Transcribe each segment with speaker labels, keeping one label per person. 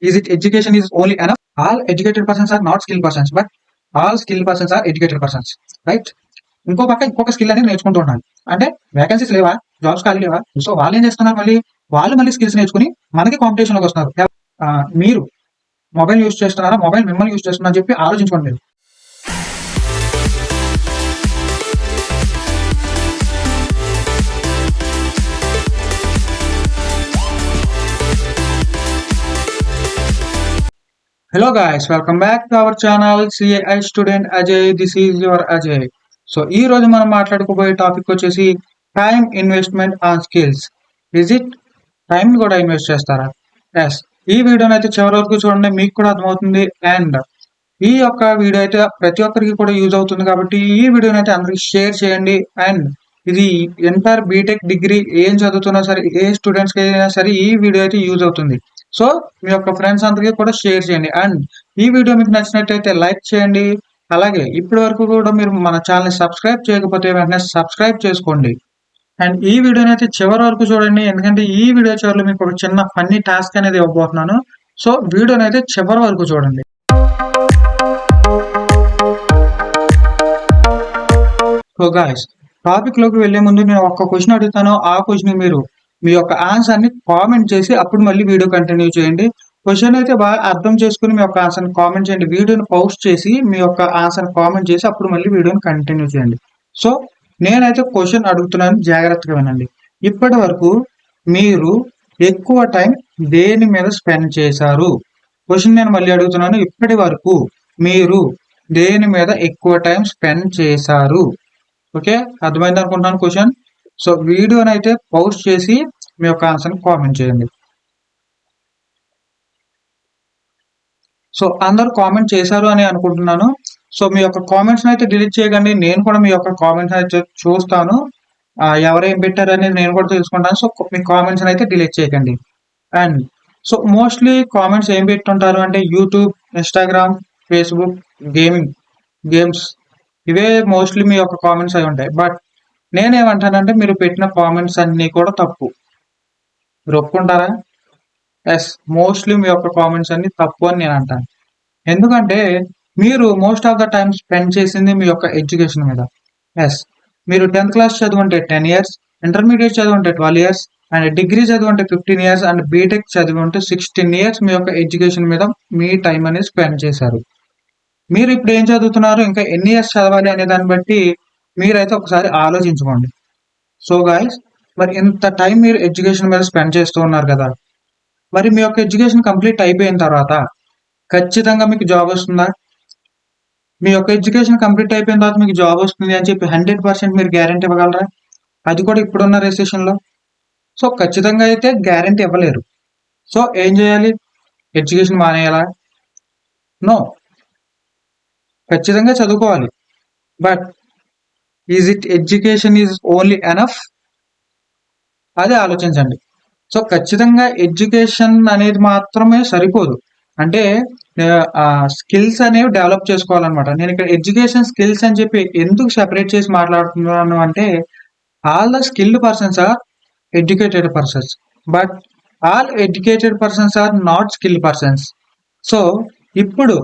Speaker 1: Is it education is only enough? All educated persons are not skill persons, but all skill persons are educated persons, right? ఇంకొక skill అనేది నేర్చుకుంటూ ఉండాలి. అంటే vacancies లేవా, jobs ఖాళీ లేవా, సో వాళ్ళు ఏం చేస్తున్నారు, మళ్ళీ స్కిల్స్ నేర్చుకుని మనకి కాంపిటీషన్ లోకి వస్తున్నారు. మీరు మొబైల్ యూజ్ చేస్తున్నారా, మొబైల్ మిమ్మల్ని యూజ్ చేస్తున్నా అని చెప్పి ఆలోచించుకోండి మీరు. Hello guys, welcome back to our channel CAI Student Ajay. This is your Ajay. So ఈ రోజు మనం మాట్లాడుకోబోయే టాపిక్ వచ్చేసి time investment on skills. Is it? Time కూడా ఇన్వెస్ట్ చేస్తారా? ఎస్. ఈ వీడియోని అయితే చివరి వరకు చూడండి, మీకు కూడా అర్థమవుతుంది. అండ్ ఈ యొక్క వీడియో అయితే ప్రతి ఒక్కరికి కూడా యూజ్ అవుతుంది కాబట్టి ఈ వీడియోని అయితే అందరికి షేర్ చేయండి. అండ్ ఇది ఎంటైర్ బీటెక్ డిగ్రీ ఏం చదువుతున్నా సరే, ఏ స్టూడెంట్స్కి అయినా సరే ఈ వీడియో అయితే యూజ్ అవుతుంది. సో మీ యొక్క ఫ్రెండ్స్ అందరికీ కూడా షేర్ చేయండి. అండ్ ఈ వీడియో మీకు నచ్చినట్టయితే లైక్ చేయండి. అలాగే ఇప్పటి వరకు కూడా మీరు మన ఛానల్ని సబ్స్క్రైబ్ చేయకపోతే వెంటనే సబ్స్క్రైబ్ చేసుకోండి. అండ్ ఈ వీడియోని అయితే చివరి వరకు చూడండి, ఎందుకంటే ఈ వీడియో చివరిలో మీకు ఒక చిన్న ఫన్నీ టాస్క్ అనేది ఇవ్వబోతున్నాను. సో వీడియోని అయితే చివరి వరకు చూడండి. సో గాయ్స్, టాపిక్ లోకి వెళ్లే ముందు నేను ఒక క్వశ్చన్ అడుగుతాను. ఆ క్వశ్చన్ మీరు మీ యొక్క ఆన్సర్ ని కామెంట్ చేసి అప్పుడు మళ్ళీ వీడియో కంటిన్యూ చేయండి. క్వశ్చన్ అయితే బాగా అర్థం చేసుకుని మీ యొక్క ఆన్సర్ కామెంట్ చేయండి. వీడియోని పౌస్ట్ చేసి మీ యొక్క ఆన్సర్ కామెంట్ చేసి అప్పుడు మళ్ళీ వీడియోని కంటిన్యూ చేయండి. సో నేనైతే క్వశ్చన్ అడుగుతున్నాను, జాగ్రత్తగా వినండి. ఇప్పటి వరకు మీరు ఎక్కువ టైం దేని మీద స్పెండ్ చేశారు? క్వశ్చన్ నేను మళ్ళీ అడుగుతున్నాను. ఇప్పటి వరకు మీరు దేని మీద ఎక్కువ టైం స్పెండ్ చేశారు? ఓకే, అర్థమైంది అనుకుంటున్నాను క్వశ్చన్. సో వీడియోని అయితే పౌస్ట్ చేసి మీ యొక్క ఆన్సర్ని కామెంట్ చేయండి. సో అందరూ కామెంట్ చేశారు అని అనుకుంటున్నాను. సో మీ యొక్క కామెంట్స్ అయితే డిలీట్ చేయకండి. నేను కూడా మీ యొక్క కామెంట్స్ అయితే చూస్తాను, ఎవరేం పెట్టారు అనేది నేను కూడా తెలుసుకుంటాను. సో మీ కామెంట్స్ అయితే డిలీట్ చేయకండి. అండ్ సో మోస్ట్లీ కామెంట్స్ ఏం పెట్టుంటారు అంటే యూట్యూబ్, ఇన్స్టాగ్రామ్, ఫేస్బుక్, గేమ్స్, ఇవే మోస్ట్లీ మీ యొక్క కామెంట్స్ అయి ఉంటాయి. బట్ నేనేమంటానంటే మీరు పెట్టిన కామెంట్స్ అన్నీ కూడా తప్పు. మీరు ఒప్పుకుంటారా? ఎస్, మోస్ట్లీ మీ యొక్క కామెంట్స్ అన్ని తప్పు అని నేను అంటాను. ఎందుకంటే మీరు most of the time spend చేసింది మీ యొక్క ఎడ్యుకేషన్ మీద. ఎస్, మీరు 10th క్లాస్ చదువుంటే 10 years, ఇంటర్మీడియట్ చదువుంటే 12 years, అండ్ డిగ్రీ చదువుంటే 15 years, అండ్ బీటెక్ చదువుంటే 16 years మీ యొక్క ఎడ్యుకేషన్ మీద మీ టైం అనేది స్పెండ్ చేశారు. మీరు ఇప్పుడు ఏం చదువుతున్నారు, ఇంకా ఎన్ని ఇయర్స్ చదవాలి అనే దాన్ని బట్టి మీరైతే ఒకసారి ఆలోచించుకోండి. సో గాయస్, మరి ఇంత టైం మీరు ఎడ్యుకేషన్ మీద స్పెండ్ చేస్తూ ఉన్నారు కదా, మరి మీ యొక్క ఎడ్యుకేషన్ కంప్లీట్ అయిపోయిన తర్వాత ఖచ్చితంగా మీకు జాబ్ వస్తుందా? మీ యొక్క ఎడ్యుకేషన్ కంప్లీట్ అయిపోయిన తర్వాత మీకు జాబ్ వస్తుంది అని చెప్పి 100% మీరు గ్యారెంటీ ఇవ్వగలరా? అది కూడా ఇప్పుడున్న రెసిషన్లో. సో ఖచ్చితంగా అయితే గ్యారెంటీ ఇవ్వలేరు. సో ఏం చేయాలి? ఎడ్యుకేషన్ మానేయాలా? నో, ఖచ్చితంగా చదువుకోవాలి. But is it education is only enough? అదే ఆలోచించండి. సో ఖచ్చితంగా ఎడ్యుకేషన్ అనేది మాత్రమే సరిపోదు. అంటే స్కిల్స్ అనేవి డెవలప్ చేసుకోవాలన్నమాట. నేను ఇక్కడ ఎడ్యుకేషన్ స్కిల్స్ అని చెప్పి ఎందుకు సెపరేట్ చేసి మాట్లాడుతున్నాను అంటే, all the skilled persons are educated persons, but all educated persons are not skilled persons. So ఇప్పుడు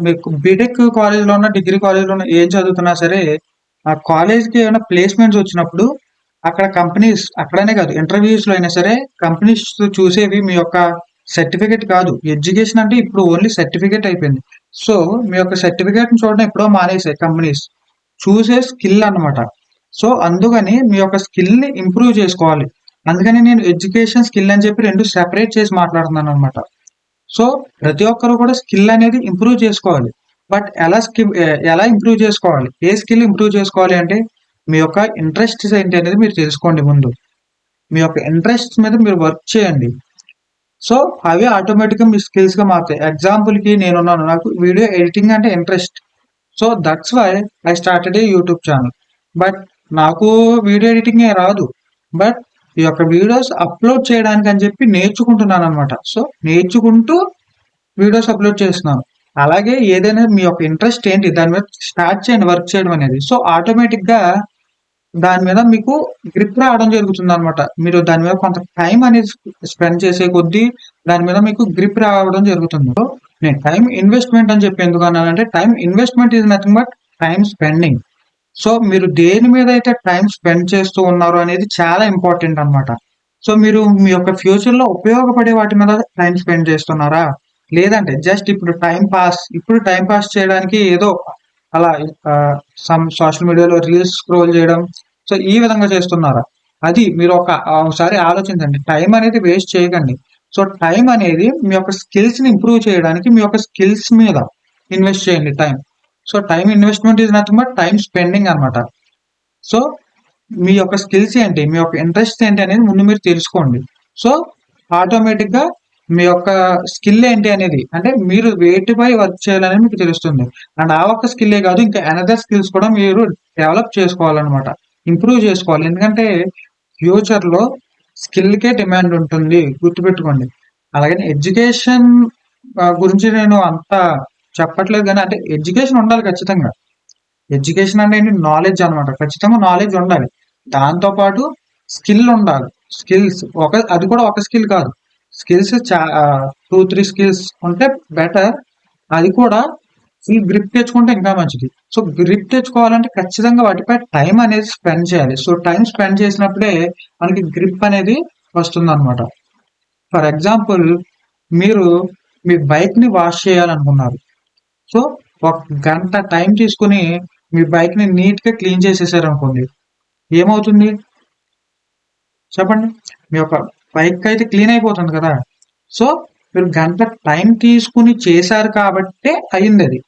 Speaker 1: మీకు బీటెక్ కాలేజ్లో ఉన్న, డిగ్రీ కాలేజ్లో ఉన్న ఏం చదువుతున్నా సరే, ఆ కాలేజ్కి ఏమైనా ప్లేస్మెంట్స్ వచ్చినప్పుడు అక్కడ కంపెనీస్, అక్కడనే కాదు ఇంటర్వ్యూస్లో అయినా సరే కంపెనీస్ చూసేవి మీ యొక్క సర్టిఫికేట్ కాదు. ఎడ్యుకేషన్ అంటే ఇప్పుడు ఓన్లీ సర్టిఫికేట్ అయిపోయింది. సో మీ యొక్క సర్టిఫికేట్ని చూడడం ఎప్పుడో మానేసాయి కంపెనీస్, చూసే స్కిల్ అన్నమాట. సో అందుకని మీ యొక్క స్కిల్ని ఇంప్రూవ్ చేసుకోవాలి. అందుకని నేను ఎడ్యుకేషన్ స్కిల్ అని చెప్పి రెండు సెపరేట్ చేసి మాట్లాడుతున్నాను అనమాట. సో ప్రతి ఒక్కరు కూడా స్కిల్ అనేది ఇంప్రూవ్ చేసుకోవాలి. బట్ ఎలా ఇంప్రూవ్ చేసుకోవాలి? ఏ స్కిల్ ఇంప్రూవ్ చేసుకోవాలి అంటే మీ యొక్క ఇంట్రెస్ట్స్ ఏంటి అనేది మీరు తెలుసుకోండి. ముందు మీ యొక్క ఇంట్రెస్ట్ మీద మీరు వర్క్ చేయండి. సో అవి ఆటోమేటిక్గా మీ స్కిల్స్గా మారుతాయి. ఎగ్జాంపుల్కి నేనున్నాను, నాకు వీడియో ఎడిటింగ్ అంటే interest. So that's why I started a YouTube channel. But నాకు వీడియో ఎడిటింగ్ రాదు, బట్ ఈ యొక్క వీడియోస్ అప్లోడ్ చేయడానికి అని చెప్పి నేర్చుకుంటున్నాను అనమాట. సో నేర్చుకుంటూ వీడియోస్ అప్లోడ్ చేస్తున్నాను. అలాగే ఏదైనా మీ యొక్క ఇంట్రెస్ట్ ఏంటి దాని మీద స్టార్ట్ చేయండి వర్క్ చేయడం అనేది. సో ఆటోమేటిక్గా దాని మీద మీకు గ్రిప్ రావడం జరుగుతుంది అనమాట. మీరు దాని మీద కొంత టైం అనేది స్పెండ్ చేసే కొద్దీ దాని మీద మీకు గ్రిప్ రావడం జరుగుతుంది. సో నేను టైం ఇన్వెస్ట్మెంట్ అని చెప్పి ఎందుకు అన్నానంటే, time investment is nothing but time spending. So మీరు దేని మీద అయితే టైం స్పెండ్ చేస్తూ ఉన్నారు అనేది చాలా ఇంపార్టెంట్ అన్నమాట. సో మీరు మీ యొక్క ఫ్యూచర్ లో ఉపయోగపడే వాటి మీద టైం స్పెండ్ చేస్తున్నారా, లేదంటే జస్ట్ ఇప్పుడు టైం పాస్ చేయడానికి ఏదో అలా సమ్ సోషల్ మీడియాలో రీల్స్ స్క్రోల్ చేయడం, సో ఈ విధంగా చేస్తున్నారా? అది మీరు ఒకసారి ఆలోచించండి. టైం అనేది వేస్ట్ చేయకండి. సో టైం అనేది మీ యొక్క స్కిల్స్ ని ఇంప్రూవ్ చేయడానికి, మీ యొక్క స్కిల్స్ మీద ఇన్వెస్ట్ చేయండి time. So time investment is nothing but time spending అనమాట. సో మీ యొక్క స్కిల్స్ ఏంటి, మీ యొక్క ఇంట్రెస్ట్ ఏంటి అనేది ముందు మీరు తెలుసుకోండి. సో ఆటోమేటిక్ గా మీ యొక్క స్కిల్ ఏంటి అనేది, అంటే మీరు వేటిపై వర్క్ చేయాలనేది మీకు తెలుస్తుంది. అండ్ ఆ ఒక్క స్కిల్లే కాదు, ఇంకా అనదర్ స్కిల్స్ కూడా మీరు డెవలప్ చేసుకోవాలన్నమాట, ఇంప్రూవ్ చేసుకోవాలి. ఎందుకంటే ఫ్యూచర్ లో స్కిల్ కే డిమాండ్ ఉంటుంది, గుర్తుపెట్టుకోండి. అలాగే ఎడ్యుకేషన్ గురించి నేను అంత చెప్పట్లేదు కానీ, అంటే ఎడ్యుకేషన్ ఉండాలి ఖచ్చితంగా. ఎడ్యుకేషన్ అనేది నాలెడ్జ్ అనమాట, ఖచ్చితంగా నాలెడ్జ్ ఉండాలి. దాంతో పాటు స్కిల్ ఉండాలి. స్కిల్స్ అది కూడా ఒక స్కిల్ కాదు, స్కిల్స్ 2-3 స్కిల్స్ ఉంటే బెటర్. అది కూడా ఫుల్ గ్రిప్ తెచ్చుకుంటే ఇంకా మంచిది. సో గ్రిప్ తెచ్చుకోవాలంటే ఖచ్చితంగా వాటిపై టైం అనేది స్పెండ్ చేయాలి. సో టైం స్పెండ్ చేసినప్పుడే మనకి గ్రిప్ అనేది వస్తుంది అనమాట. ఫర్ ఎగ్జాంపుల్, మీరు మీ బైక్ ని వాష్ చేయాలనుకున్నారు. సో ఒక గంట టైం తీసుకుని మీ బైక్ ని నీట్ గా క్లీన్ చేసేసారు అనుకోండి, ఏమవుతుంది చెప్పండి? మీ యొక్క బైక్ అయితే క్లీన్ అయిపోతుంది కదా. సో మీరు గంట టైం తీసుకుని చేశారు కాబట్టే అయింది అది.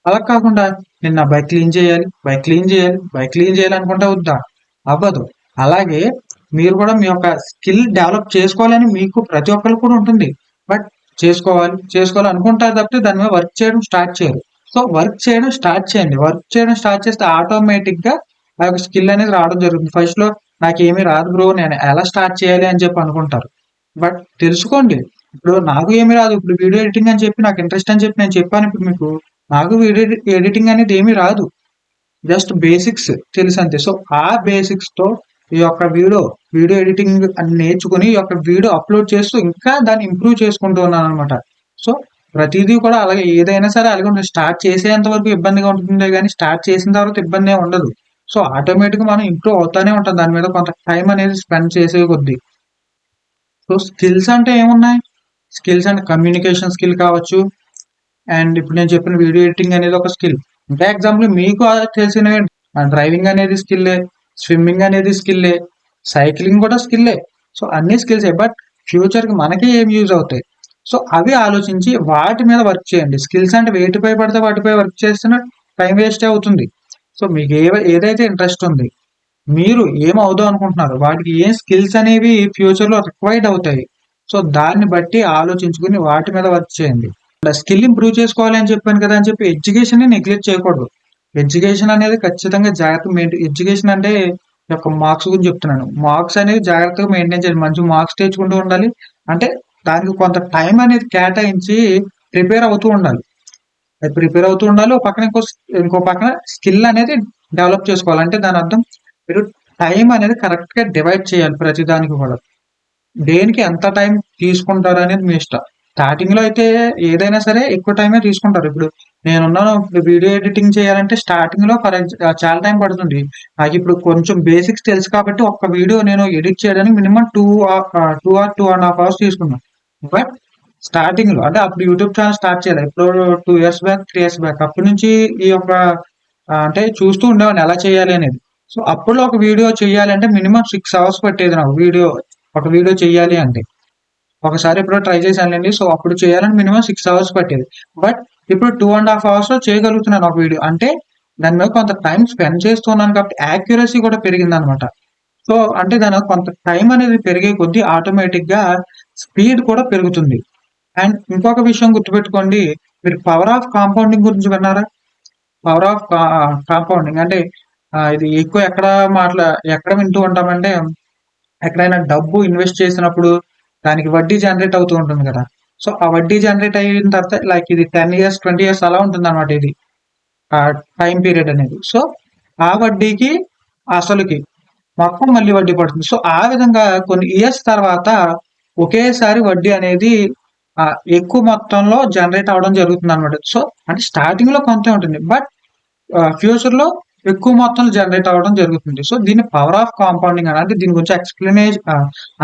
Speaker 1: అలా కాకుండా నేను నా బైక్ క్లీన్ చేయాలి, బైక్ క్లీన్ చేయాలి, బైక్ క్లీన్ చేయాలి అనుకుంటే వద్దా? అవ్వదు. అలాగే మీరు కూడా మీ యొక్క స్కిల్ డెవలప్ చేసుకోవాలని మీకు ప్రతి ఒక్కరికి కూడా ఉంటుంది. బట్ చేసుకోవాలి అనుకుంటారు తప్పితే దాని మీద వర్క్ చేయడం స్టార్ట్ చేయరు. సో వర్క్ చేయడం స్టార్ట్ చేయండి. వర్క్ చేయడం స్టార్ట్ చేస్తే ఆటోమేటిక్ గా ఆ యొక్క స్కిల్ అనేది రావడం జరుగుతుంది. ఫస్ట్ లో నాకేమీ రాదు బ్రో, నేను ఎలా స్టార్ట్ చేయాలి అని చెప్పి అనుకుంటారు. బట్ తెలుసుకోండి, ఇప్పుడు నాకు ఏమీ రాదు, ఇప్పుడు వీడియో ఎడిటింగ్ అని చెప్పి నాకు ఇంట్రెస్ట్ అని చెప్పి నేను చెప్పాను ఇప్పుడు మీకు. నాకు వీడియో ఎడిటింగ్ అనేది ఏమీ రాదు, జస్ట్ బేసిక్స్ తెలుసు అంతే. సో ఆ బేసిక్స్ తో ఈ యొక్క వీడియో ఎడిటింగ్ అని నేర్చుకుని ఈ యొక్క వీడియో అప్లోడ్ చేస్తూ ఇంకా దాన్ని ఇంప్రూవ్ చేసుకుంటూ ఉన్నాను అనమాట. సో ప్రతిదీ కూడా అలాగే, ఏదైనా సరే అలాగే ఉంటుంది. స్టార్ట్ చేసేంత వరకు ఇబ్బందిగా ఉంటుంది కానీ స్టార్ట్ చేసిన తర్వాత ఇబ్బంది ఉండదు. సో ఆటోమేటిక్ గా మనం ఇంప్రూవ్ అవుతానే ఉంటాం దాని మీద కొంత టైం అనేది స్పెండ్ చేసే కొద్దీ. సో స్కిల్స్ అంటే ఏమున్నాయి? స్కిల్స్ అంటే కమ్యూనికేషన్ స్కిల్ కావచ్చు, అండ్ ఇప్పుడు నేను చెప్పిన వీడియో ఎడిటింగ్ అనేది ఒక స్కిల్. ఇంకా ఎగ్జాంపుల్ మీకు తెలిసిన డ్రైవింగ్ అనేది స్కిల్లే, స్విమ్మింగ్ అనేది స్కిల్లే, సైక్లింగ్ కూడా స్కిల్లే. సో అన్ని స్కిల్సే. బట్ ఫ్యూచర్ కి మనకి ఏం యూజ్ అవుతాయి, సో అవి ఆలోచించి వాటి మీద వర్క్ చేయండి. స్కిల్స్ అంటే వేటిపై పడితే వాటిపై వర్క్ చేస్తున్న టైం వేస్ట్ అవుతుంది. సో మీకు ఏదైతే ఇంట్రెస్ట్ ఉంది, మీరు ఏం అవుదాం అనుకుంటున్నారు, వాటికి ఏం స్కిల్స్ అనేవి ఫ్యూచర్ లో రిక్వైర్డ్ అవుతాయి, సో దాన్ని బట్టి ఆలోచించుకుని వాటి మీద వర్క్ చేయండి. స్కిల్ ఇంప్రూవ్ చేసుకోవాలి అని చెప్పాను కదా అని చెప్పి ఎడ్యుకేషన్ ని నెగ్లెక్ట్ చేయకూడదు. ఎడ్యుకేషన్ అనేది ఖచ్చితంగా జాగ్రత్త ఎడ్యుకేషన్ అంటే యొక్క మార్క్స్ గురించి చెప్తున్నాను. మార్క్స్ అనేది జాగ్రత్తగా మెయింటైన్ చేయాలి, మంచి మార్క్స్ తెచ్చుకుంటూ ఉండాలి. అంటే దానికి కొంత టైం అనేది కేటాయించి ప్రిపేర్ అవుతూ ఉండాలి. అది ప్రిపేర్ అవుతూ ఉండాలి. ఒక పక్కన ఇంకో పక్కన స్కిల్ అనేది డెవలప్ చేసుకోవాలి. అంటే దాని అర్థం మీరు టైం అనేది కరెక్ట్ గా డివైడ్ చేయాలి ప్రతి దానికి కూడా. దేనికి ఎంత టైం తీసుకుంటారు అనేది మీ ఇష్టం. స్టార్టింగ్ లో అయితే ఏదైనా సరే ఎక్కువ టైమే తీసుకుంటారు. ఇప్పుడు నేనున్నాను, ఇప్పుడు వీడియో ఎడిటింగ్ చేయాలంటే స్టార్టింగ్ లో చాలా టైం పడుతుంది. నాకు ఇప్పుడు కొంచెం బేసిక్స్ తెలుసు కాబట్టి ఒక్క వీడియో నేను ఎడిట్ చేయడానికి మినిమం 2 or 2.5 hours తీసుకున్నాను. బట్ స్టార్టింగ్ లో అంటే అప్పుడు యూట్యూబ్ ఛానల్ స్టార్ట్ చేయాలి, ఇప్పుడు 2 years బ్యాక్ 3 years బ్యాక్. అప్పటి నుంచి ఈ యొక్క అంటే చూస్తూ ఉండేవాడిని ఎలా చేయాలి అనేది. సో అప్పుడు ఒక వీడియో చేయాలంటే మినిమం 6 hours పట్టేది నాకు. ఒక వీడియో చేయాలి అంటే ఒకసారి ఎప్పుడో ట్రై చేశానండి. సో అప్పుడు చేయాలని మినిమం 6 hours పట్టేది. బట్ ఇప్పుడు 2.5 hours లో చేయగలుగుతున్నాను ఒక వీడియో. అంటే దాని మీద కొంత టైం స్పెండ్ చేస్తున్నాను కాబట్టి యాక్యురసీ కూడా పెరిగింది అనమాట. సో అంటే దాని కొంత టైం అనేది పెరిగే కొద్దీ ఆటోమేటిక్ గా స్పీడ్ కూడా పెరుగుతుంది. అండ్ ఇంకొక విషయం గుర్తుపెట్టుకోండి, మీరు పవర్ ఆఫ్ కాంపౌండింగ్ గురించి విన్నారా? పవర్ ఆఫ్ కాంపౌండింగ్ అంటే ఇది ఎక్కువ ఎక్కడ వింటూ ఉంటామంటే, ఎక్కడైనా డబ్బు ఇన్వెస్ట్ చేసినప్పుడు దానికి వడ్డీ జనరేట్ అవుతూ ఉంటుంది కదా. సో ఆ వడ్డీ జనరేట్ అయిన తర్వాత లైక్ ఇది 10 years 20 years అలా ఉంటుంది అనమాట ఇది ఆ టైం పీరియడ్ అనేది. సో ఆ వడ్డీకి అసలుకి మొత్తం మళ్ళీ వడ్డీ పడుతుంది. సో ఆ విధంగా కొన్ని ఇయర్స్ తర్వాత ఒకేసారి వడ్డీ అనేది ఎక్కువ మొత్తంలో జనరేట్ అవ్వడం జరుగుతుంది అనమాట. సో అంటే స్టార్టింగ్ లో కొంత ఉంటుంది, బట్ ఫ్యూచర్ లో ఎక్కువ మొత్తంలో జనరేట్ అవ్వడం జరుగుతుంది. సో దీన్ని పవర్ ఆఫ్ కాంపౌండింగ్ అని, అంటే దీని గురించి ఎక్స్ప్లెనేషన్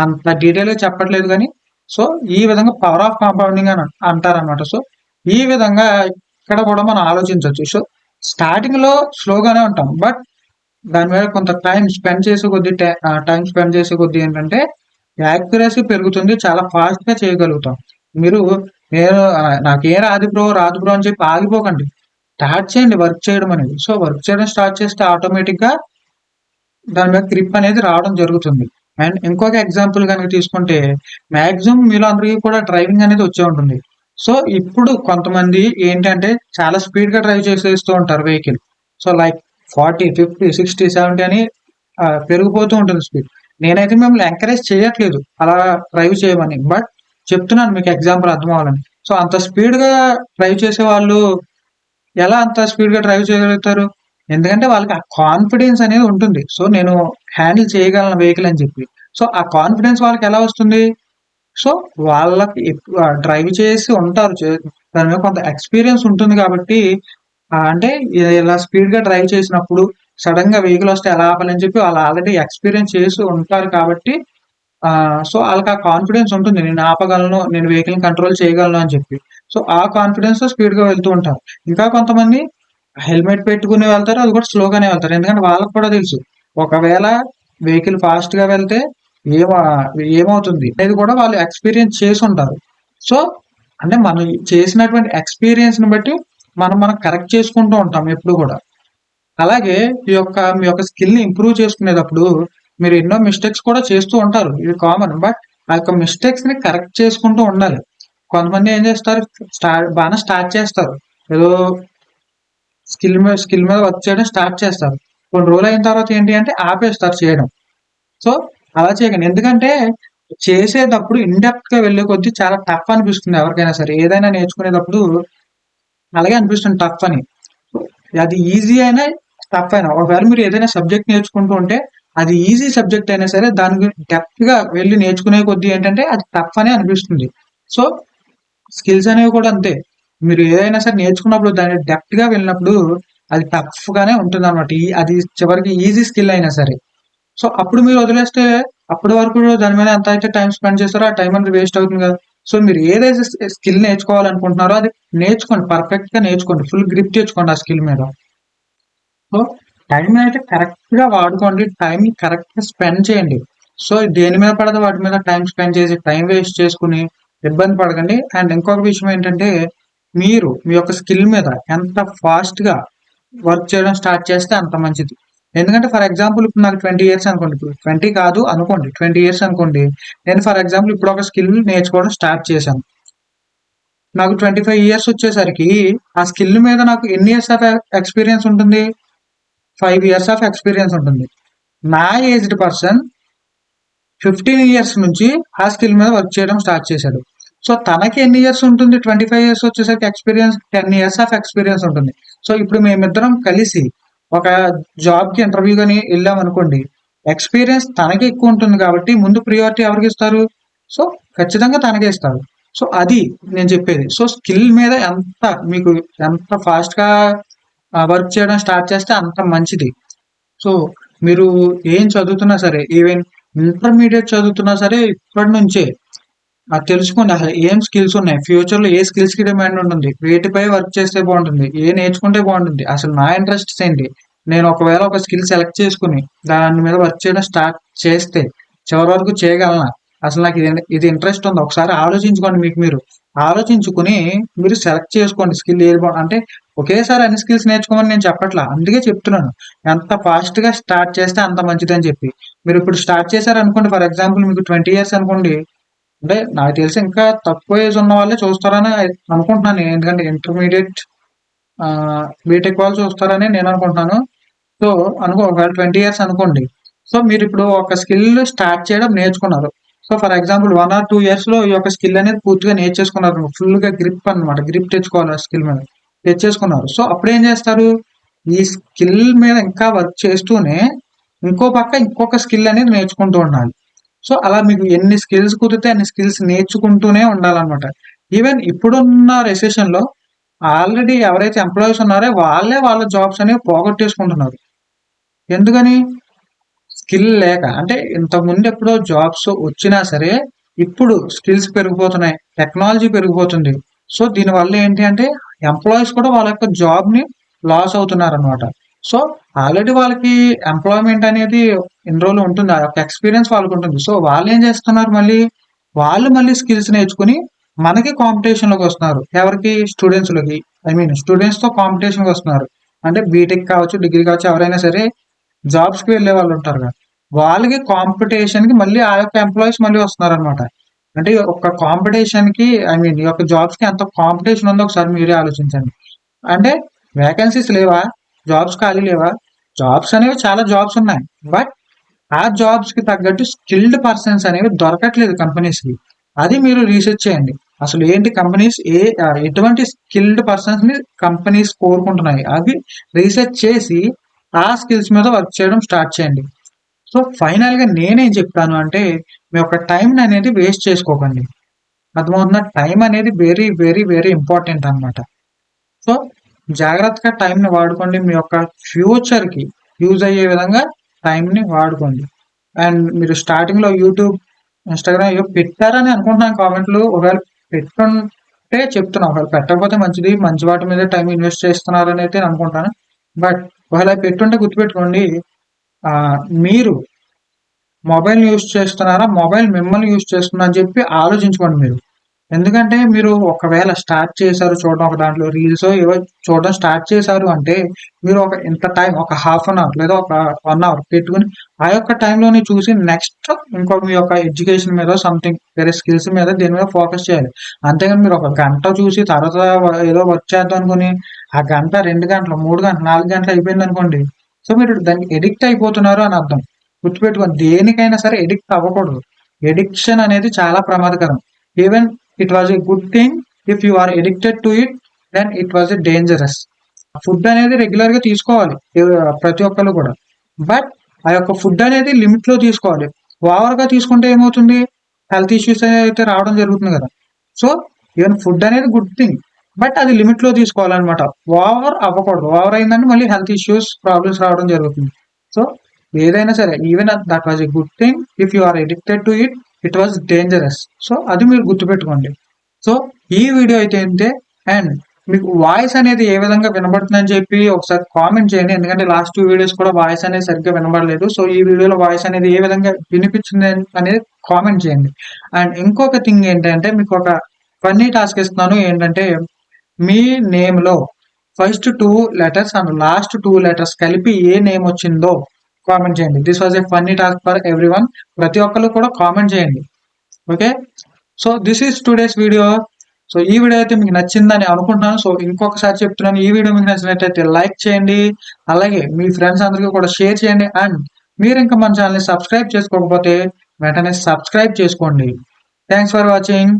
Speaker 1: అంత డీటెయిల్ గా చెప్పట్లేదు కానీ, సో ఈ విధంగా పవర్ ఆఫ్ కాంపౌండింగ్ అని అంటారనమాట. సో ఈ విధంగా ఇక్కడ కూడా మనం ఆలోచించవచ్చు. సో స్టార్టింగ్ లో స్లోగానే ఉంటాం, బట్ దాని మీద కొంత టైం స్పెండ్ చేసే కొద్దీ ఏంటంటే యాక్యురసీ పెరుగుతుంది, చాలా ఫాస్ట్ గా చేయగలుగుతాం. మీరు నాకేం రాదు బ్రో అని చెప్పి ఆగిపోకండి, స్టార్ట్ చేయండి వర్క్ చేయడం అనేది. సో వర్క్ చేయడం స్టార్ట్ చేస్తే ఆటోమేటిక్ గా దాని మీద గ్రిప్ అనేది రావడం జరుగుతుంది. అండ్ ఇంకొక ఎగ్జాంపుల్ కనుక తీసుకుంటే, మాక్సిమం మీలో అందరికీ కూడా డ్రైవింగ్ అనేది వచ్చే ఉంటుంది. సో ఇప్పుడు కొంతమంది ఏంటంటే చాలా స్పీడ్ గా డ్రైవ్ చేసేస్తూ ఉంటారు వెహికల్. సో లైక్ 40, 50, 60, 70 అని పెరిగిపోతూ ఉంటుంది స్పీడ్. నేనైతే మిమ్మల్ని ఎంకరేజ్ చేయట్లేదు అలా డ్రైవ్ చేయమని, బట్ చెప్తున్నాను మీకు ఎగ్జాంపుల్ అర్థం అవ్వాలని. సో అంత స్పీడ్ గా డ్రైవ్ చేసే వాళ్ళు ఎలా అంత స్పీడ్ గా డ్రైవ్ చేయగలుగుతారు? ఎందుకంటే వాళ్ళకి ఆ కాన్ఫిడెన్స్ అనేది ఉంటుంది. సో నేను హ్యాండిల్ చేయగలను వెహికల్ అని చెప్పి. సో ఆ కాన్ఫిడెన్స్ వాళ్ళకి ఎలా వస్తుంది? సో వాళ్ళకి డ్రైవ్ చేసి ఉంటారు, దాని మీద కొంత ఎక్స్పీరియన్స్ ఉంటుంది కాబట్టి అంటే ఇలా స్పీడ్ గా డ్రైవ్ చేసినప్పుడు సడన్ గా వెహికల్ వస్తే ఎలా ఆపాలని చెప్పి వాళ్ళు ఆల్రెడీ ఎక్స్పీరియన్స్ చేసి ఉంటారు కాబట్టి సో వాళ్ళకి ఆ కాన్ఫిడెన్స్ ఉంటుంది, నేను ఆపగలను, నేను వెహికల్ కంట్రోల్ చేయగలను అని చెప్పి. సో ఆ కాన్ఫిడెన్స్ తో స్పీడ్ గా వెళ్తూ ఉంటారు. ఇంకా కొంతమంది హెల్మెట్ పెట్టుకుని వెళ్తారు, అది కూడా స్లోగానే వెళ్తారు, ఎందుకంటే వాళ్ళకి కూడా తెలుసు ఒకవేళ వెహికల్ ఫాస్ట్ గా వెళ్తే ఏమ ఏమవుతుంది అనేది కూడా వాళ్ళు ఎక్స్పీరియన్స్ చేసి ఉంటారు. సో అంటే మనం చేసినటువంటి ఎక్స్పీరియన్స్ ని బట్టి మనం కరెక్ట్ చేసుకుంటూ ఉంటాం ఎప్పుడు కూడా. అలాగే మీ యొక్క స్కిల్ ని ఇంప్రూవ్ చేసుకునేటప్పుడు మీరు ఎన్నో మిస్టేక్స్ కూడా చేస్తూ ఉంటారు, ఇది కామన్, బట్ ఆ యొక్క మిస్టేక్స్ ని కరెక్ట్ చేసుకుంటూ ఉండాలి. కొంతమంది ఏం చేస్తారు, బాగా స్టార్ట్ చేస్తారు, ఏదో స్కిల్ మీద వర్క్ చేయడం స్టార్ట్ చేస్తారు, కొన్ని రోజులు అయిన తర్వాత ఏంటి అంటే ఆపేస్తారు చేయడం. సో అలా చేయకండి, ఎందుకంటే చేసేటప్పుడు ఇన్డెప్త్ గా వెళ్ళే కొద్దీ చాలా టఫ్ అనిపిస్తుంది ఎవరికైనా సరే, ఏదైనా నేర్చుకునేటప్పుడు అలాగే అనిపిస్తుంది టఫ్ అని. అది ఈజీ అయినా టఫ్ అయినా, ఒకవేళ మీరు ఏదైనా సబ్జెక్ట్ నేర్చుకుంటూ ఉంటే అది ఈజీ సబ్జెక్ట్ అయినా సరే దాని డెప్త్ గా వెళ్ళి నేర్చుకునే కొద్దీ ఏంటంటే అది టఫ్ అనే అనిపిస్తుంది. సో స్కిల్స్ అనేవి కూడా అంతే, మీరు ఏదైనా సరే నేర్చుకున్నప్పుడు దాని డెప్త్ గా వెళ్ళినప్పుడు అది టఫ్ గానే ఉంటుంది అనమాట, అది చివరికి ఈజీ స్కిల్ అయినా సరే. సో అప్పుడు మీరు వదిలేస్తే అప్పటి వరకు దాని మీద ఎంత అయితే టైం స్పెండ్ చేస్తారో ఆ టైం అనేది వేస్ట్ అవుతుంది కదా. సో మీరు ఏదైతే స్కిల్ నేర్చుకోవాలనుకుంటున్నారో అది నేర్చుకోండి, పర్ఫెక్ట్ గా నేర్చుకోండి, ఫుల్ గ్రిప్ తెచ్చుకోండి ఆ స్కిల్ మీద. సో టైం అయితే కరెక్ట్ గా వాడుకోండి, టైం కరెక్ట్ గా స్పెండ్ చేయండి. సో దేని మీద పడదో వాటి మీద టైం స్పెండ్ చేసి టైం వేస్ట్ చేసుకుని ఇబ్బంది పడకండి. అండ్ ఇంకొక విషయం ఏంటంటే, మీరు మీ యొక్క స్కిల్ మీద ఎంత ఫాస్ట్ గా వర్క్ చేయడం స్టార్ట్ చేస్తే అంత మంచిది. ఎందుకంటే ఫర్ ఎగ్జాంపుల్ ఇప్పుడు నాకు 20 ఇయర్స్ అనుకోండి, 20 కాదు అనుకోండి, 20 ఇయర్స్ అనుకోండి, నేను ఫర్ ఎగ్జాంపుల్ ఇప్పుడు ఒక స్కిల్ నేర్చుకోవడం స్టార్ట్ చేశాను, నాకు 25 ఇయర్స్ వచ్చేసరికి ఆ స్కిల్ మీద నాకు ఎన్ని ఇయర్స్ ఆఫ్ ఎక్స్పీరియన్స్ ఉంటుంది? 5 ఇయర్స్ ఆఫ్ ఎక్స్పీరియన్స్ ఉంటుంది. నా ఏజ్డ్ పర్సన్ 15 ఇయర్స్ నుంచి ఆ స్కిల్ మీద వర్క్ చేయడం స్టార్ట్ చేశాడు. సో తనకి ఎన్ని ఇయర్స్ ఉంటుంది? 25 ఇయర్స్ వచ్చేసరికి ఎక్స్పీరియన్స్ 10 ఇయర్స్ ఆఫ్ ఎక్స్పీరియన్స్ ఉంటుంది. సో ఇప్పుడు మేమిద్దరం కలిసి ఒక జాబ్ కి ఇంటర్వ్యూ కానీ వెళ్ళాం అనుకోండి, ఎక్స్పీరియన్స్ తనకి ఎక్కువ ఉంటుంది కాబట్టి ముందు ప్రియారిటీ ఎవరికి ఇస్తారు? సో ఖచ్చితంగా తనకే ఇస్తారు. సో అది నేను చెప్పేది. సో స్కిల్ మీద మీకు ఎంత ఫాస్ట్ గా వర్క్ చేయడం స్టార్ట్ చేస్తే అంత మంచిది. సో మీరు ఏం చదువుతున్నా సరే, ఈవెన్ ఇంటర్మీడియట్ చదువుతున్నా సరే ఇప్పటి నుంచే తెలుసుకోండి అసలు ఏం స్కిల్స్ ఉన్నాయి, ఫ్యూచర్ లో ఏ స్కిల్స్ కి డిమాండ్ ఉంటుంది, వేటిపై వర్క్ చేస్తే బాగుంటుంది, ఏ నేర్చుకుంటే బాగుంటుంది, అసలు నా ఇంట్రెస్ట్స్ ఏంటి, నేను ఒకవేళ ఒక స్కిల్ సెలెక్ట్ చేసుకుని దాని మీద వర్క్ చేయడం స్టార్ట్ చేస్తే చివరి వరకు చేయగలనా, అసలు నాకు ఇది ఇంట్రెస్ట్ ఉంది, ఒకసారి ఆలోచించుకోండి, మీరు ఆలోచించుకుని మీరు సెలెక్ట్ చేసుకోండి స్కిల్ ఏది అంటే ఒకేసారి అన్ని స్కిల్స్ నేర్చుకోమని నేను చెప్పట్లా, అందుకే చెప్తున్నాను ఎంత ఫాస్ట్ గా స్టార్ట్ చేస్తే అంత మంచిది అని చెప్పి. మీరు ఇప్పుడు స్టార్ట్ చేశారు అనుకోండి, ఫర్ ఎగ్జాంపుల్ మీకు 20 ఇయర్స్ అనుకోండి, అంటే నాకు తెలిసి ఇంకా తక్కువ ఏజ్ ఉన్న వాళ్ళే చూస్తారని అనుకుంటున్నాను, ఎందుకంటే ఇంటర్మీడియట్ బీటెక్ వాళ్ళు చూస్తారని నేను అనుకుంటున్నాను. సో ఒకవేళ 20 ఇయర్స్ అనుకోండి, సో మీరు ఇప్పుడు ఒక స్కిల్ స్టార్ట్ చేయడం నేర్చుకున్నారు, so for example 1 or 2 years లో ఈ యొక్క స్కిల్ అనేది పూర్తిగా నేర్చేసుకున్నారు, ఫుల్ గా గ్రిప్ అనమాట, గ్రిప్ తెచ్చుకోవాలి ఆ స్కిల్ మీద, తెచ్చేసుకున్నారు. సో అప్పుడు ఏం చేస్తారు, ఈ స్కిల్ మీద ఇంకా వర్క్ చేస్తూనే ఇంకో పక్క ఇంకొక స్కిల్ అనేది నేర్చుకుంటూ ఉండాలి. సో అలా మీకు ఎన్ని స్కిల్స్ కుదిరితే అన్ని స్కిల్స్ నేర్చుకుంటూనే ఉండాలన్నమాట. ఈవెన్ ఇప్పుడున్న రెసెషన్ లో ఆల్రెడీ ఎవరైతే ఎంప్లాయీస్ ఉన్నారో వాళ్ళే వాళ్ళ జాబ్స్ అనేవి పోగొట్టేసుకుంటున్నారు. ఎందుకని? స్కిల్ లేక. అంటే ఇంతకుముందు ఎప్పుడో జాబ్స్ వచ్చినా సరే ఇప్పుడు స్కిల్స్ పెరిగిపోతున్నాయి, టెక్నాలజీ పెరిగిపోతుంది. సో దీనివల్ల ఏంటి అంటే ఎంప్లాయీస్ కూడా వాళ్ళ యొక్క జాబ్ ని లాస్ అవుతున్నారనమాట. సో ఆల్రెడీ వాళ్ళకి ఎంప్లాయ్మెంట్ అనేది ఎన్ని రోజులు ఉంటుంది, ఆ యొక్క ఎక్స్పీరియన్స్ వాళ్ళకు ఉంటుంది. సో వాళ్ళు ఏం చేస్తున్నారు, వాళ్ళు మళ్ళీ స్కిల్స్ నేర్చుకుని మనకి కాంపిటీషన్ లోకి వస్తున్నారు. ఎవరికి? స్టూడెంట్స్ లోకి. ఐ మీన్ స్టూడెంట్స్ తో కాంపిటీషన్ వస్తున్నారు. అంటే బీటెక్ కావచ్చు, డిగ్రీ కావచ్చు, ఎవరైనా సరే జాబ్స్ కి వెళ్ళే వాళ్ళు ఉంటారు కదా, వాళ్ళకి కాంపిటీషన్ కి మళ్ళీ ఆ యొక్క ఎంప్లాయీస్ మళ్ళీ వస్తున్నారు అనమాట. అంటే ఒక కాంపిటీషన్ కి, ఐ మీన్ ఈ యొక్క జాబ్స్ కి ఎంత కాంపిటీషన్ ఉందో ఒకసారి మీరే ఆలోచించండి. అంటే వేకెన్సీస్ లేవా? జాబ్స్ ఖాళీ లేవా? జాబ్స్ అనేవి చాలా జాబ్స్ ఉన్నాయి. బట్ ఆ జాబ్స్ కి తగ్గట్టు స్కిల్డ్ పర్సన్స్ అనేవి దొరకట్లేదు కంపెనీస్ కి. అది మీరు రీసెర్చ్ చేయండి. అసలు ఏంటి కంపెనీస్ ఎటువంటి స్కిల్డ్ పర్సన్స్ ని కంపెనీస్ కోరుకుంటున్నాయి, అవి రీసెర్చ్ చేసి ఆ స్కిల్స్ మీద వర్క్ చేయడం స్టార్ట్ చేయండి. సో ఫైనల్ గా నేనేం చెప్తాను అంటే, మీ యొక్క టైం అనేది వేస్ట్ చేసుకోకండి. అర్థమవుతుందా? టైం అనేది వెరీ వెరీ వెరీ ఇంపార్టెంట్ అన్నమాట. సో జాగ్రత్తగా టైం ని వాడుకోండి. మీ యొక్క ఫ్యూచర్ కి యూజ్ అయ్యే విధంగా టైం ని వాడుకోండి. అండ్ మీరు స్టార్టింగ్ లో యూట్యూబ్, ఇన్స్టాగ్రామ్ ఏవో పెట్టారని అనుకుంటున్నాను కామెంట్లు. ఒకవేళ పెట్టుంటే చెప్తున్నా, ఒకవేళ పెట్టకపోతే మంచిది, మంచి వాటి మీద టైం ఇన్వెస్ట్ చేస్తున్నారని అయితే నేను అనుకుంటాను. బట్ ఒకవేళ పెట్టుంటే గుర్తుపెట్టుకోండి, మీరు మొబైల్ యూజ్ చేస్తున్నారా, మొబైల్ మిమ్మల్ని యూజ్ చేస్తుందా అని చెప్పి ఆలోచించుకోండి మీరు. ఎందుకంటే మీరు ఒకవేళ స్టార్ట్ చేశారు చూడడం, ఒక దాంట్లో రీల్స్ ఏవో చూడడం స్టార్ట్ చేశారు అంటే, మీరు ఒక ఇంత టైం, ఒక హాఫ్ అన్ అవర్ లేదా ఒక 1 అవర్ పెట్టుకుని ఆ యొక్క టైంలోని చూసి నెక్స్ట్ ఇంకొక మీ యొక్క ఎడ్యుకేషన్ మీద, సంథింగ్ వేరే స్కిల్స్ మీద, దేని మీద ఫోకస్ చేయాలి. అంతేగాని మీరు ఒక గంట చూసి తర్వాత ఏదో వర్క్ చేద్దాం అనుకుని ఆ గంట 2 గంటలు 3 గంటలు 4 గంటలు అయిపోయింది అనుకోండి, సో మీరు దానికి ఎడిక్ట్ అయిపోతున్నారు అని అర్థం. గుర్తుపెట్టుకోండి, దేనికైనా సరే ఎడిక్ట్ అవ్వకూడదు. ఎడిక్షన్ అనేది చాలా ప్రమాదకరం. Even it was a good thing if you are addicted to it, then it was a dangerous. Food అనేది రెగ్యులర్ గా తీసుకోవాలి ప్రతి ఒక్కరు కూడా. బట్ ఆ యొక్క ఫుడ్ అనేది లిమిట్ లో తీసుకోవాలి. ఓవర్ గా తీసుకుంటే ఏమవుతుంది, హెల్త్ ఇష్యూస్ అయితే రావడం జరుగుతుంది కదా. సో ఈవెన్ ఫుడ్ అనేది గుడ్ థింగ్, బట్ అది లిమిట్ లో తీసుకోవాలన్నమాట. ఓవర్ అవ్వకూడదు. ఓవర్ అయిందంటే మళ్ళీ హెల్త్ ఇష్యూస్, ప్రాబ్లమ్స్ రావడం జరుగుతుంది. సో ఏదైనా సరే, even that was a good thing if you are addicted to it, it was dangerous. So అది మీరు గుర్తుపెట్టుకోండి. సో ఈ వీడియో అయితే ఇంతే. అండ్ మీకు వాయిస్ అనేది ఏ విధంగా వినబడుతుందని చెప్పి ఒకసారి కామెంట్ చేయండి. ఎందుకంటే లాస్ట్ 2 వీడియోస్ కూడా వాయిస్ అనేది సరిగ్గా వినబడలేదు. సో ఈ వీడియోలో వాయిస్ అనేది ఏ విధంగా వినిపించింది అనేది కామెంట్ చేయండి. అండ్ ఇంకొక థింగ్ ఏంటంటే, మీకు ఒక ఫన్నీ టాస్క్ ఇస్తున్నాను. ఏంటంటే, మీ నేమ్ లో first 2 letters and last 2 letters కలిపి ఏ నేమ్ వచ్చిందో కామెంట్ చేయండి. This was a funny task for every one. ప్రతి ఒక్కరు కూడా కామెంట్ చేయండి. Okay, so this is today's video. So ఈ వీడియో అయితే మీకు నచ్చిందని అనుకుంటున్నాను. సో ఇంకొకసారి చెప్తున్నాను, ఈ వీడియో మీకు నచ్చినట్లయితే లైక్ చేయండి, అలాగే మీ ఫ్రెండ్స్ అందరికీ కూడా షేర్ చేయండి. అండ్ మీరు ఇంకా మన ఛానల్ని సబ్స్క్రైబ్ చేసుకోకపోతే వెంటనే సబ్స్క్రైబ్ చేసుకోండి. Thanks for watching.